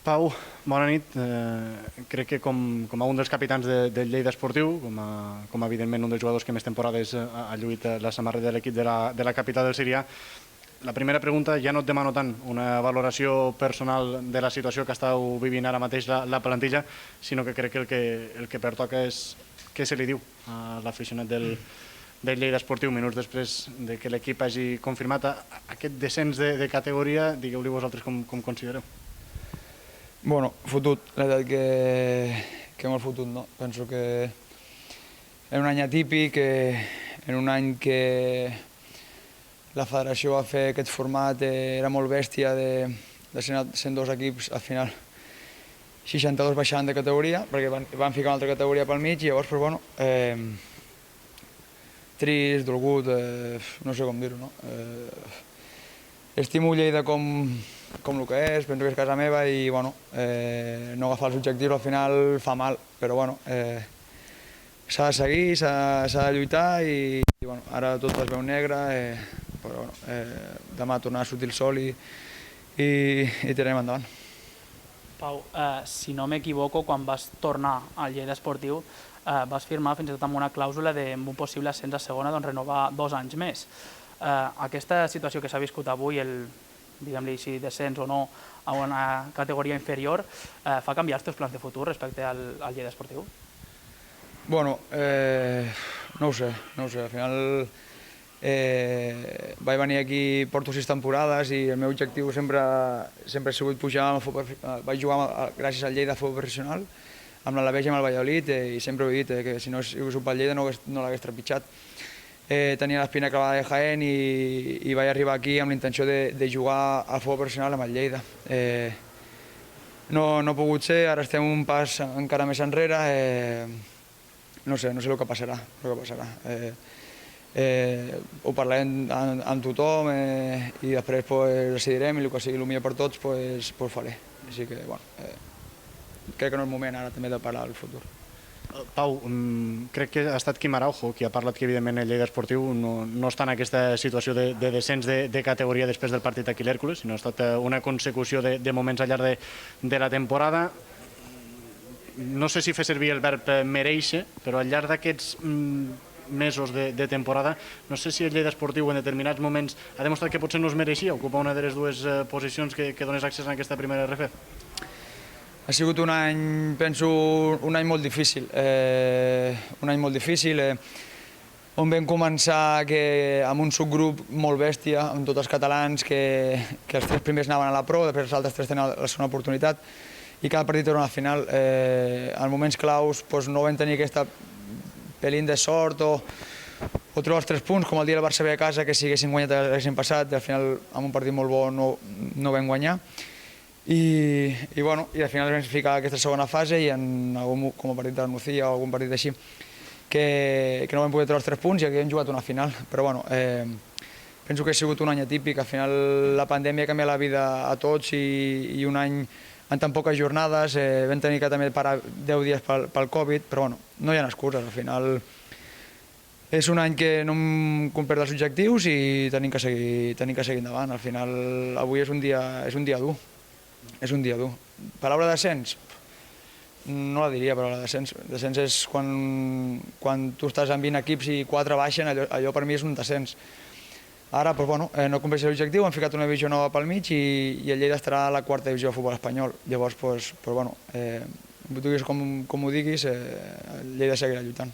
Pau, bona nit. Crec que com a un dels capitans del Lleida Esportiu, com a evidentment un dels jugadors que més temporades ha lluit la samarreta de l'equip de la capital del Sirià, la primera pregunta, ja no et demano tant una valoració personal de la situació que estàu vivint ara mateix la plantilla, sinó que crec que el que pertoca és què se li diu a l'aficionat del Lleida Esportiu minuts després de que l'equip hagi confirmat aquest descens de categoria. Digueu-li vosaltres com considereu. Bueno, fotut, la veritat que molt fotut, no? Penso que en un any atípic, en un any que la federació va fer aquest format, era molt bèstia de sent dos equips, al final 62 baixant de categoria, perquè van ficar una altra categoria pel mig, i llavors, però bueno, trist, dolgut, no sé com dir-ho, no? Estimo Lleida com el que és, penso que és casa meva i bueno, no agafar els objectius al final fa mal, però bueno, s'ha de seguir, s'ha de lluitar i bueno, ara tot es veu negre, però bueno, demà tornarà a sortir el sol i tirarem endavant. Pau, si no m'equivoco, quan vas tornar al Lleida Esportiu vas firmar fins i tot amb una clàusula amb un possible ascens a segona, doncs renovar 2 anys més. Aquesta situació que s'ha viscut avui, diguem-li així, descens o no a una categoria inferior, fa canviar els teus plans de futur respecte al Lleida Esportiu? Bueno, no ho sé, al final vaig venir aquí, porto 6 temporades i el meu objectiu sempre ha sigut pujar al futbol. Vaig jugar gràcies al Lleida a futbol professional, amb l'Alavés i amb el Valladolid, i sempre ho he dit, que si no hagués jugat pel Lleida no l'hagués trepitjat. Tenia l'espina clavada de Jaén i vaig arribar aquí amb la intenció de jugar al futbol professional amb el Lleida. No ha pogut ser, ara estem un pas encara més enrere, no sé el que passarà. Ho parlarem amb tothom i després decidirem i el que sigui el millor per tots ho faré. Així que, bueno, crec que no és el moment ara també de parlar del futur. Pau, crec que ha estat Quim Araujo qui ha parlat que evidentment el Lleida Esportiu no està en aquesta situació de descens de categoria després del partit aquí a l'Hèrcules, sinó ha estat una consecució de moments al llarg de la temporada. No sé si fer servir el verb mereixer, però al llarg d'aquests mesos de temporada, no sé si el Lleida Esportiu en determinats moments ha demostrat que potser no es mereixia ocupar una de les dues posicions que donés accés a aquesta primera RF. Ha sigut un any, penso, un any molt difícil. On vam començar amb un subgrup molt bèstia, amb tots els catalans, que els 3 primers anaven a la Pro, després els altres 3 tenen la segona oportunitat, i cada partit era una final. En moments claus no vam tenir aquesta pelín de sort o trobar els 3 punts, com el dia del Barça ve a casa, que si haguessin guanyat haguessin passat, i al final, amb un partit molt bo, no vam guanyar. I al final vam ficar aquesta segona fase i en algun, com el partit de la Nucía o algun partit així, que no vam poder treure els 3 punts i aquí hem jugat una final. Però bueno, penso que ha sigut un any atípic. Al final la pandèmia ha canviat la vida a tots i un any en tan poques jornades, vam tenir que també parar 10 dies pel Covid, però bueno, no hi ha excuses. Al final és un any que no hem complert els objectius i tenim que seguir endavant. Al final avui és un dia dur. És un dia dur. Paraula descens? No la diria, però la descens és quan tu estàs amb 20 equips i 4 baixen, allò per mi és un descens. Ara, no compleix l'objectiu, han ficat una divisió nova pel mig i el Lleida estarà a la 4a divisió de futbol espanyol. Llavors, tu diguis com ho diguis, el Lleida seguirà lluitant.